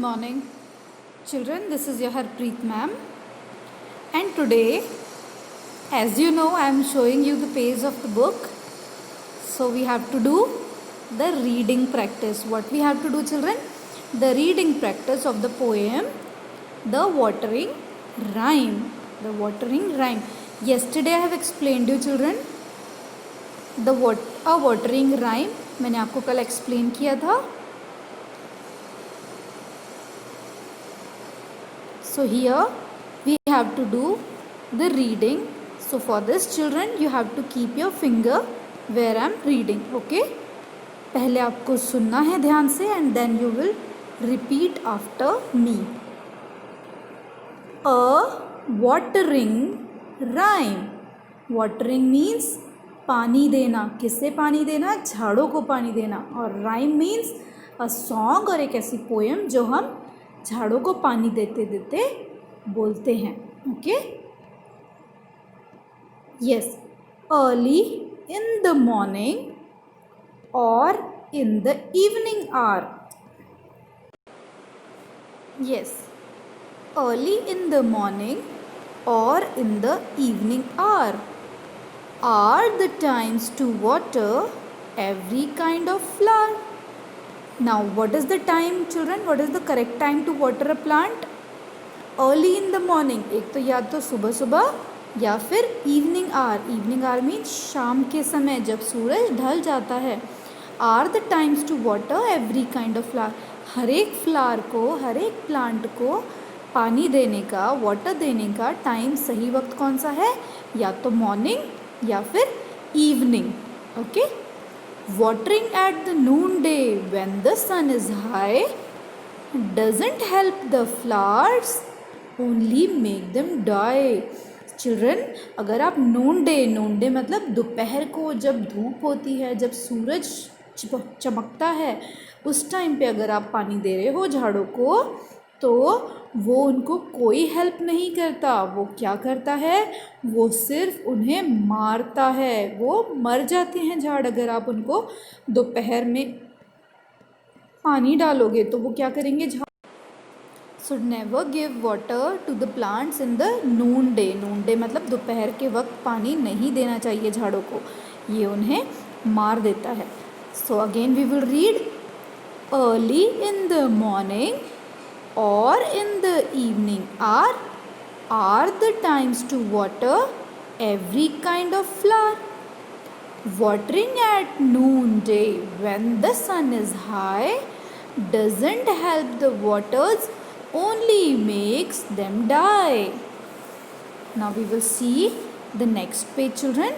morning, children. This is your Harpreet ma'am, and today, as you know, I am showing you the page of the book. So we have to do the reading practice. What we have to do, children? The reading practice of the poem, The Watering Rhyme. The Watering Rhyme. Yesterday I have explained you, children, a watering rhyme. मैंने आपको कल explain किया था. So here we have to do the reading. So for this, children, you have to keep your finger where I am reading. Okay? पहले आपको सुनना है ध्यान से and then you will repeat after me. A watering rhyme. Watering means पानी देना. किससे पानी देना? झाड़ों को पानी देना. और rhyme means a song और एक ऐसी poem जो हम झाड़ों को पानी देते देते बोलते हैं. Okay? Yes. Early in the morning और in the evening hour. Yes. Early in the morning और in the evening hour are the times to water every kind of flower. Now, what is the time, children? What is the correct time to water a plant? Early in the morning. एक तो या तो सुबह सुबह या फिर evening hour. Evening hour means शाम के समय जब सूरज ढल जाता है. Are the times to water every kind of flower. हर एक फ्लावर को, हर एक प्लांट को पानी देने का, वाटर देने का टाइम, सही वक्त कौन सा है? या तो मॉर्निंग या फिर evening. Okay? Watering at the noonday when the sun is high doesn't help the flowers, only make them die. Children, अगर आप noonday मतलब दोपहर को जब धूप होती है, जब सूरज चमकता है, उस टाइम पे अगर आप पानी दे रहे हो झाड़ों को, तो वो उनको कोई हेल्प नहीं करता. वो क्या करता है? वो सिर्फ उन्हें मारता है. वो मर जाते हैं झाड़. अगर आप उनको दोपहर में पानी डालोगे तो वो क्या करेंगे? झाड़. Should never give water to the plants in the noon day. Noon day मतलब दोपहर के वक्त पानी नहीं देना चाहिए झाड़ों को. ये उन्हें मार देता है. So again we will read. Early in the morning or in the evening are the times to water every kind of flower. Watering at noonday when the sun is high doesn't help the waters, only makes them die. Now we will see the next page, children.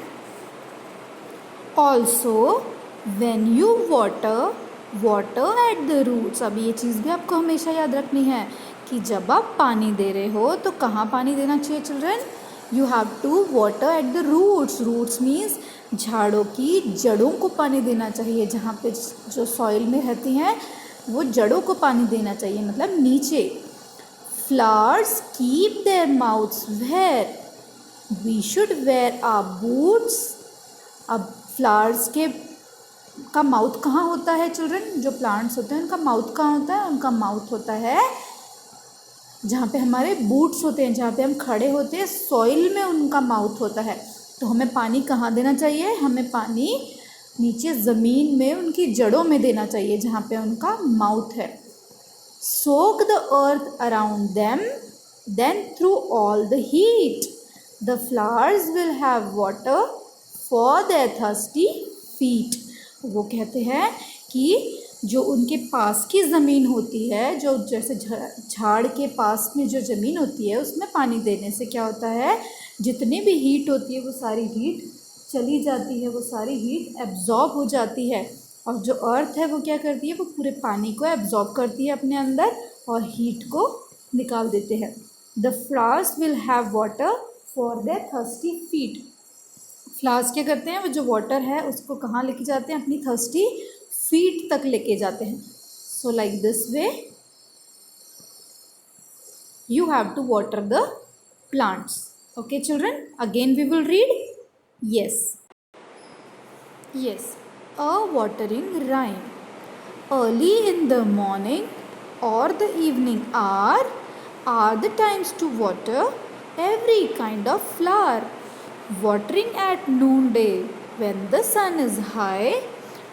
Also, when you water at the roots. अब ये चीज़ भी आपको हमेशा याद रखनी है कि जब आप पानी दे रहे हो तो कहाँ पानी देना चाहिए, children? You have to water at the roots. Roots means झाड़ों की जड़ों को पानी देना चाहिए. जहाँ पे जो सॉइल में रहती हैं वो जड़ों को पानी देना चाहिए, मतलब नीचे. Flowers keep their mouths where. We should wear our boots. अब फ्लावर्स का माउथ कहाँ होता है, चिल्ड्रन? जो प्लांट्स होते हैं उनका माउथ कहाँ होता है? उनका माउथ होता है जहाँ पे हमारे बूट्स होते हैं, जहाँ पे हम खड़े होते हैं, सॉइल में उनका माउथ होता है. तो हमें पानी कहाँ देना चाहिए? हमें पानी नीचे ज़मीन में उनकी जड़ों में देना चाहिए जहाँ पे उनका माउथ है. Soak the earth around them, then through all the heat the flowers will have water for their thirsty feet. वो कहते हैं कि जो उनके पास की ज़मीन होती है, जो जैसे झाड़ के पास में जो ज़मीन होती है, उसमें पानी देने से क्या होता है? जितनी भी हीट होती है वो सारी हीट चली जाती है, वो सारी हीट एब्जॉर्ब हो जाती है. और जो अर्थ है वो क्या करती है? वो पूरे पानी को एब्जॉर्ब करती है अपने अंदर और हीट को निकाल देते हैं. The flowers will have water for their thirsty feet. Flowers क्या करते हैं? वो जो वाटर है उसको कहाँ लेके जाते हैं? अपनी थर्स्टी फीट तक लेके जाते हैं. So like this way you have to water the plants. Okay children, again we will read. Yes. A watering rhyme. Early in the morning or the evening hour are the times to water every kind of flower. Watering at noonday when the sun is high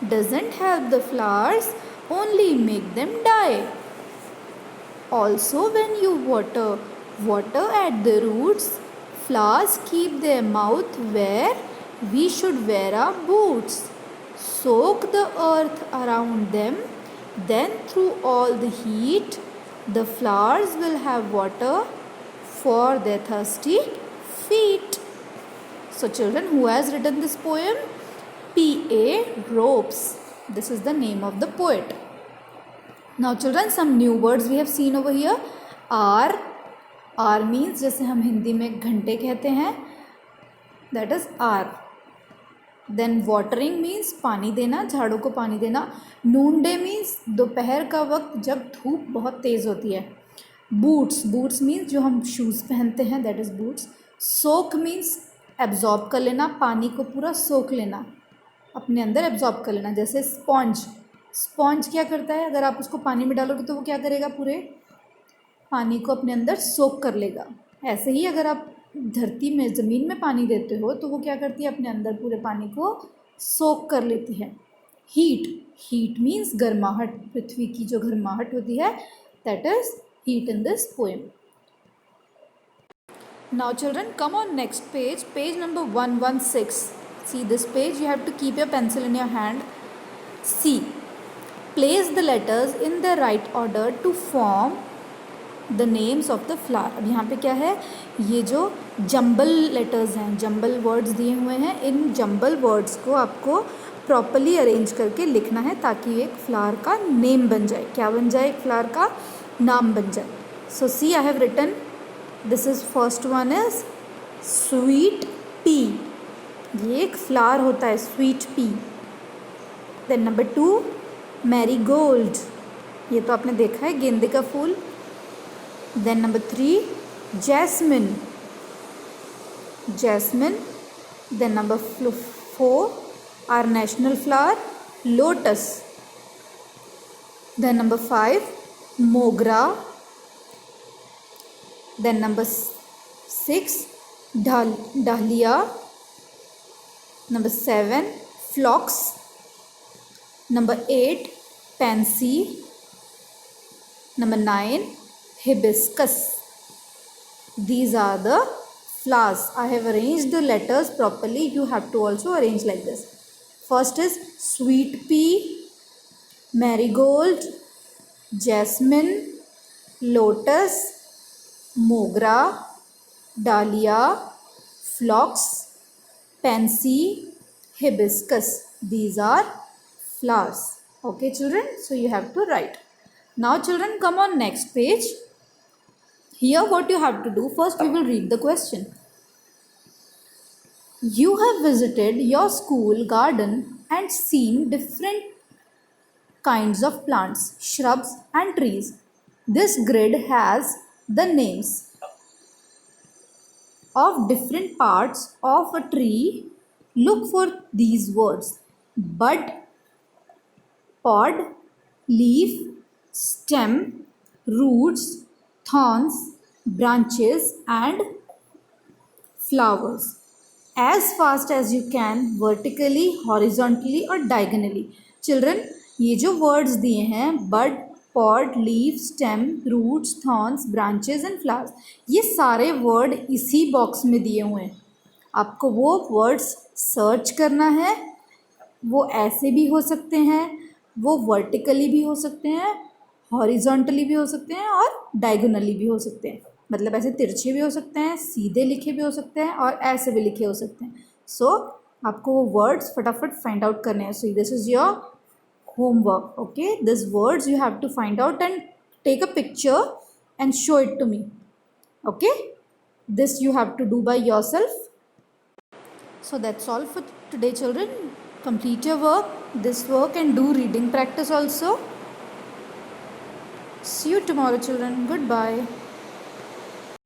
doesn't help the flowers, only make them die. Also, when you water at the roots, flowers keep their mouth where we should wear our boots. Soak the earth around them, then through all the heat, the flowers will have water for their thirsty feet. So children, who has written this poem? P.A. Ropes. This is the name of the poet. Now children, some new words we have seen over here. R means जैसे हम हिंदी में घंटे कहते हैं, that is R. Then watering means पानी देना, झाड़ों को पानी देना. Noonday means दोपहर का वक्त जब धूप बहुत तेज़ होती है. Boots means जो हम शूज़ पहनते हैं, that is boots. Soak means absorb कर लेना, पानी को पूरा सोख लेना, अपने अंदर एब्जॉर्ब कर लेना. जैसे स्पॉन्ज क्या करता है, अगर आप उसको पानी में डालोगे तो वो क्या करेगा, पूरे पानी को अपने अंदर सोख कर लेगा. ऐसे ही अगर आप धरती में ज़मीन में पानी देते हो तो वो क्या करती है, अपने अंदर पूरे पानी को सोख कर लेती है. हीट मीन्स गर्माहट, पृथ्वी की जो गर्माहट होती है, that is heat in this poem. Now children, come on next page, page number 116. See this page, you have to keep your pencil in your hand. See, place the letters in the right order to form the names of the flower. अब यहाँ पे क्या है, ये जो jumble letters हैं, jumble words दिए हुए हैं, इन जंबल वर्ड्स को आपको प्रॉपरली अरेंज करके लिखना है ताकि एक फ्लावर का नेम बन जाए. क्या बन जाए, एक फ्लावर का नाम बन जाए. So see, I have written. This is first one is sweet pea. ये एक फ्लावर होता है, sweet pea. Then number 2 marigold. ये तो आपने देखा है, गेंदे का फूल. Then number 3 jasmine. Then number 4 our national flower lotus. Then number 5 mogra. Then number 6 dahlia. Number 7 phlox. Number 8 pansy. Number 9 hibiscus. These are the flowers. I have arranged the letters properly. You have to also arrange like this. First is sweet pea, marigold, jasmine, lotus, मोगरा, डालिया, फ्लॉक्स, pansy, hibiscus. These are flowers. Okay children, so you have to write. Now children, come on next page. Here what you have to do, first we will read the question. You have visited your school garden and seen different kinds of plants, shrubs and trees. This grid has the names of different parts of a tree. Look for these words: bud, pod, leaf, stem, roots, thorns, branches and flowers. As fast as you can, vertically, horizontally और diagonally. Children, ये जो words दिए हैं, bud, pod, leaf, stem, roots, thorns, branches and flowers, ये सारे word इसी box में दिए हुए हैं. आपको वो वर्ड्स सर्च करना है. वो ऐसे भी हो सकते हैं, वो वर्टिकली भी हो सकते हैं, हॉरिजॉन्टली भी हो सकते हैं और डायगोनली भी हो सकते हैं. मतलब ऐसे तिरछे भी हो सकते हैं, सीधे लिखे भी हो सकते हैं और ऐसे भी लिखे हो सकते हैं. सो आपको वो वर्ड्स फटाफट फाइंड आउट करने हैं. So this is your homework. Okay, these words you have to find out and take a picture and show it to me. Okay, this you have to do by yourself. So that's all for today children. Complete your this work and do reading practice also. See you tomorrow children. Goodbye.